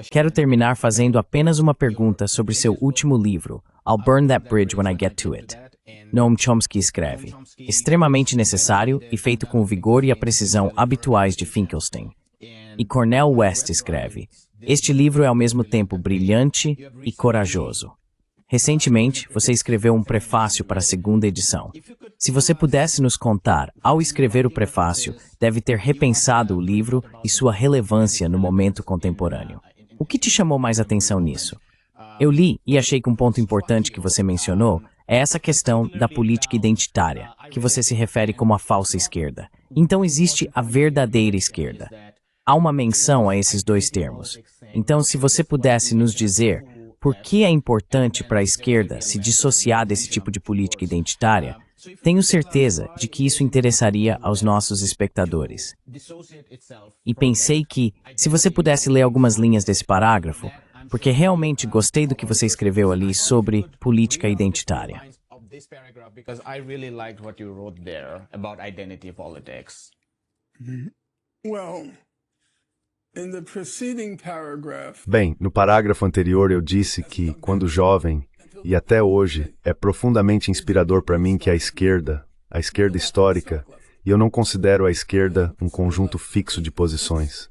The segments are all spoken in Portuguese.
Quero terminar fazendo apenas uma pergunta sobre seu último livro, I'll Burn That Bridge When I Get to It. Noam Chomsky escreve, extremamente necessário e feito com o vigor e a precisão habituais de Finkelstein. E Cornel West escreve, este livro é ao mesmo tempo brilhante e corajoso. Recentemente, você escreveu um prefácio para a segunda edição. Se você pudesse nos contar, ao escrever o prefácio, deve ter repensado o livro e sua relevância no momento contemporâneo. O que te chamou mais atenção nisso? Eu li e achei que um ponto importante que você mencionou é essa questão da política identitária, que você se refere como a falsa esquerda. Então existe a verdadeira esquerda. Há uma menção a esses dois termos. Então, se você pudesse nos dizer por que é importante para a esquerda se dissociar desse tipo de política identitária, tenho certeza de que isso interessaria aos nossos espectadores. E pensei que, se você pudesse ler algumas linhas desse parágrafo, porque realmente gostei do que você escreveu ali sobre política identitária. Bem, no parágrafo anterior eu disse que, quando jovem, e até hoje, é profundamente inspirador para mim que a esquerda histórica, e eu não considero a esquerda um conjunto fixo de posições.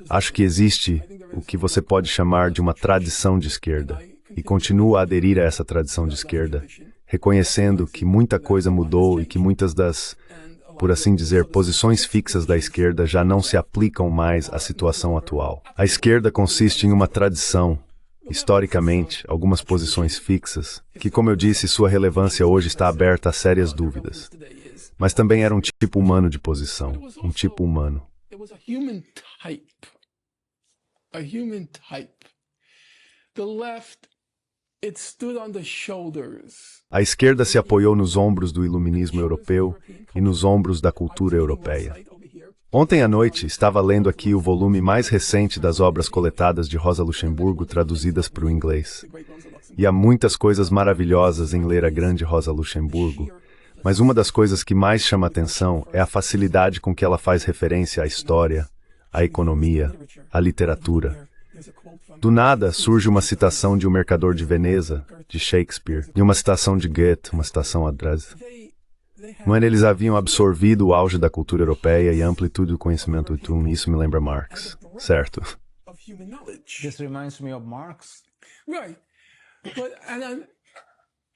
Acho que existe o que você pode chamar de uma tradição de esquerda, e continuo a aderir a essa tradição de esquerda, reconhecendo que muita coisa mudou e que muitas das, por assim dizer, posições fixas da esquerda já não se aplicam mais à situação atual. A esquerda consiste em uma tradição, historicamente, algumas posições fixas, que, como eu disse, sua relevância hoje está aberta a sérias dúvidas. Mas também era um tipo humano de posição, um tipo humano. A esquerda se apoiou nos ombros do iluminismo europeu e nos ombros da cultura europeia. Ontem à noite, estava lendo aqui o volume mais recente das obras coletadas de Rosa Luxemburgo traduzidas para o inglês. E há muitas coisas maravilhosas em ler a grande Rosa Luxemburgo, mas uma das coisas que mais chama atenção é a facilidade com que ela faz referência à história, à economia, à literatura. Do nada surge uma citação de O Mercador de Veneza, de Shakespeare, e uma citação de Goethe, uma citação a Dresden. Mas eles haviam absorvido o auge da cultura europeia e a amplitude do conhecimento de Tum, isso me lembra Marx, certo? This reminds me of Marx. Right.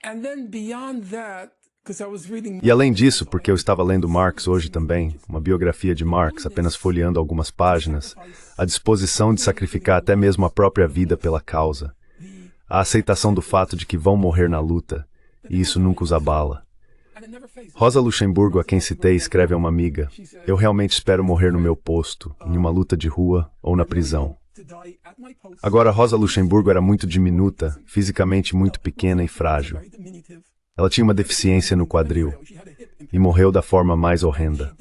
And then beyond that, e além disso, porque eu estava lendo Marx hoje também, uma biografia de Marx, apenas folheando algumas páginas, a disposição de sacrificar até mesmo a própria vida pela causa, a aceitação do fato de que vão morrer na luta, e isso nunca os abala. Rosa Luxemburgo, a quem citei, escreve a uma amiga, eu realmente espero morrer no meu posto, em uma luta de rua ou na prisão. Agora, Rosa Luxemburgo era muito diminuta, fisicamente muito pequena e frágil. Ela tinha uma deficiência no quadril e morreu da forma mais horrenda.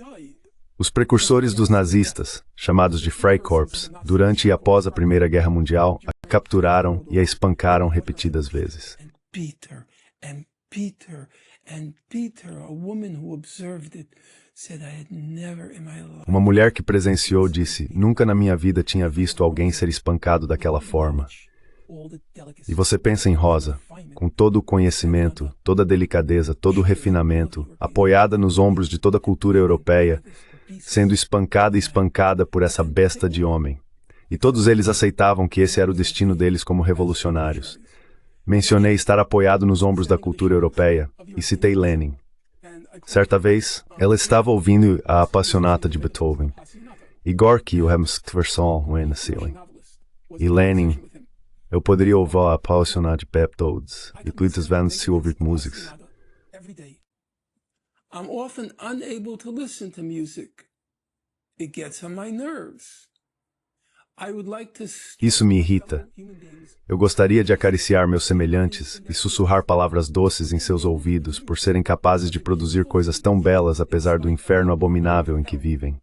Os precursores dos nazistas, chamados de Freikorps, durante e após a Primeira Guerra Mundial, a capturaram e a espancaram repetidas vezes. Uma mulher que presenciou disse, nunca na minha vida tinha visto alguém ser espancado daquela forma. E você pensa em Rosa, com todo o conhecimento, toda a delicadeza, todo o refinamento, apoiada nos ombros de toda a cultura europeia, sendo espancada e espancada por essa besta de homem. E todos eles aceitavam que esse era o destino deles como revolucionários. Mencionei estar apoiado nos ombros da cultura europeia, e citei Lenin. Certa vez, ela estava ouvindo a Appassionata de Beethoven, e Gorky o Hemsktversal na ceiling. E Lenin, eu poderia ouvir a Appassionata de Peptodes, e muitas vezes se ouvir músicas. I'm often unable to listen to music. It gets on my nerves. Isso me irrita. Eu gostaria de acariciar meus semelhantes e sussurrar palavras doces em seus ouvidos por serem capazes de produzir coisas tão belas apesar do inferno abominável em que vivem.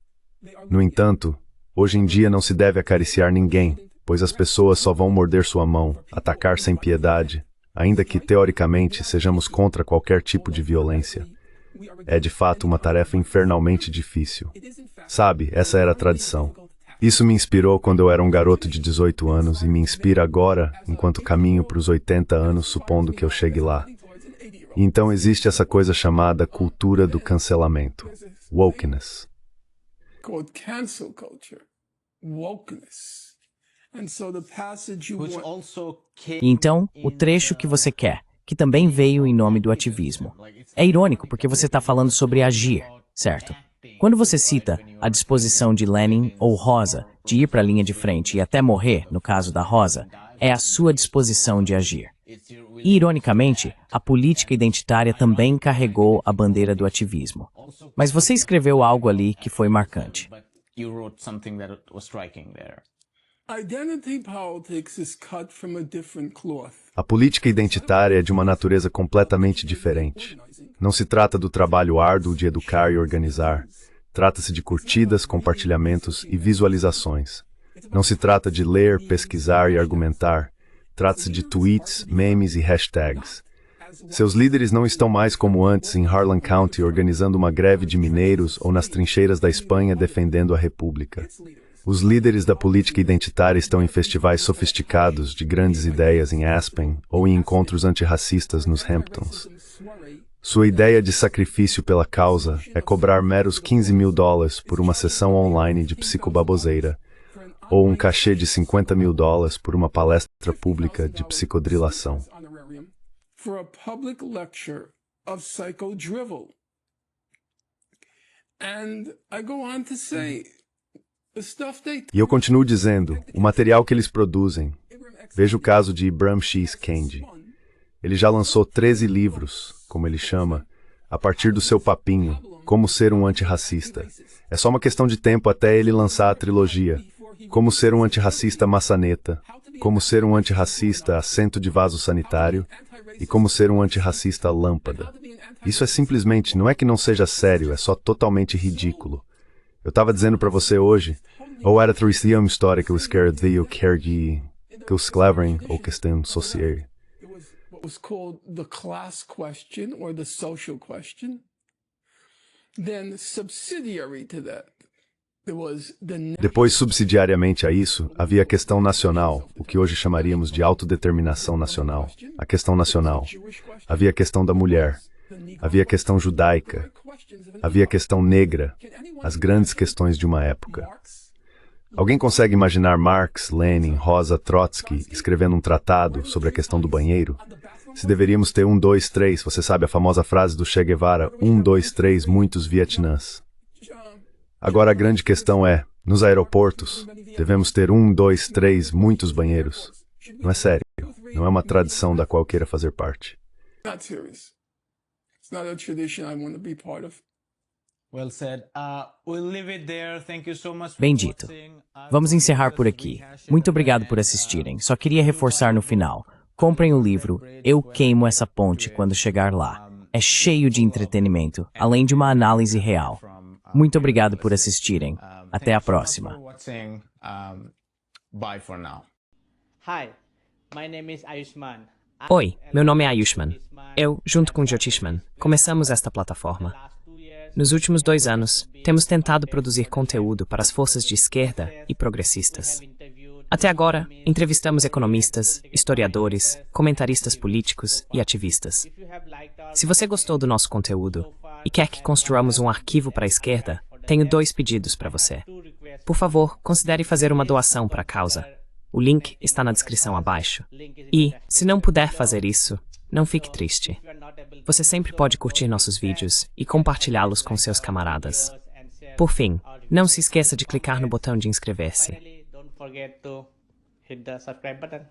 No entanto, hoje em dia não se deve acariciar ninguém, pois as pessoas só vão morder sua mão, atacar sem piedade, ainda que teoricamente sejamos contra qualquer tipo de violência. É de fato uma tarefa infernalmente difícil. Sabe, essa era a tradição. Isso me inspirou quando eu era um garoto de 18 anos e me inspira agora, enquanto caminho para os 80 anos, supondo que eu chegue lá. E então existe essa coisa chamada cultura do cancelamento, wokeness. Called cancel culture, wokeness. And so the passage you Which want, also came E então, o trecho que você quer, que também veio em nome do ativismo. É irônico porque você está falando sobre agir, certo? Quando você cita a disposição de Lenin ou Rosa de ir para a linha de frente e até morrer, no caso da Rosa, é a sua disposição de agir. E, ironicamente, a política identitária também carregou a bandeira do ativismo. Mas você escreveu algo ali que foi marcante. but you wrote something that was striking there. identity politics is cut from a different cloth. A política identitária é de uma natureza completamente diferente. Não se trata do trabalho árduo de educar e organizar. Trata-se de curtidas, compartilhamentos e visualizações. Não se trata de ler, pesquisar e argumentar. Trata-se de tweets, memes e hashtags. Seus líderes não estão mais como antes em Harlan County organizando uma greve de mineiros ou nas trincheiras da Espanha defendendo a República. Os líderes da política identitária estão em festivais sofisticados de grandes ideias em Aspen ou em encontros antirracistas nos Hamptons. Sua ideia de sacrifício pela causa é cobrar meros $15.000 por uma sessão online de psicobaboseira ou um cachê de $50.000 por uma palestra pública de psicodrilação. For a public lecture of psychodrivel. And I go on to say, the stuff they E eu continuo dizendo, o material que eles produzem. Veja o caso de Ibram X. Kendi. Ele já lançou 13 livros, como ele chama, a partir do seu papinho, Como Ser um Antirracista. É só uma questão de tempo até ele lançar a trilogia. Como Ser um Antirracista Maçaneta, Como Ser um Antirracista Assento de Vaso Sanitário e Como Ser um Antirracista Lâmpada. Isso é simplesmente, não é que não seja sério, é só totalmente ridículo. Eu estava dizendo para você hoje, ou era triste uma história que eu escrevi ou que eu escrevi ou que estou associei. It was what was called the class question or the social question. Then subsidiary to that, there was the Depois, subsidiariamente a isso, havia a questão nacional, o que hoje chamaríamos de autodeterminação nacional. A questão nacional. Havia a questão da mulher. Havia a questão judaica. Havia a questão negra. As grandes questões de uma época. Alguém consegue imaginar Marx, Lenin, Rosa, Trotsky escrevendo um tratado sobre a questão do banheiro? Se deveríamos ter 1, 2, 3, você sabe a famosa frase do Che Guevara, 1, 2, 3, muitos Vietnãs. Agora a grande questão é, nos aeroportos, devemos ter 1, 2, 3, muitos banheiros. Não é sério, não é uma tradição da qual eu queira fazer parte. not serious. It's not a tradition I want to be part of. Well said. We'll leave it there. Thank you so much for Bem dito. watching. Vamos encerrar por aqui. Muito obrigado por assistirem. Só queria reforçar no final. Comprem o livro Eu Queimo Essa Ponte quando chegar lá. É cheio de entretenimento, além de uma análise real. Muito obrigado por assistirem. Até a próxima. Watching. Bye for now. Hi, my name is Ayushman. Oi, meu nome é Ayushman. Eu, junto com Jyotishman, começamos esta plataforma. Nos últimos 2 anos, temos tentado produzir conteúdo para as forças de esquerda e progressistas. Até agora, entrevistamos economistas, historiadores, comentaristas políticos e ativistas. Se você gostou do nosso conteúdo e quer que construamos um arquivo para a esquerda, tenho 2 pedidos para você. Por favor, considere fazer uma doação para a causa. O link está na descrição abaixo. E, se não puder fazer isso, não fique triste. Você sempre pode curtir nossos vídeos e compartilhá-los com seus camaradas. Por fim, não se esqueça de clicar no botão de inscrever-se. Don't forget to hit the subscribe button.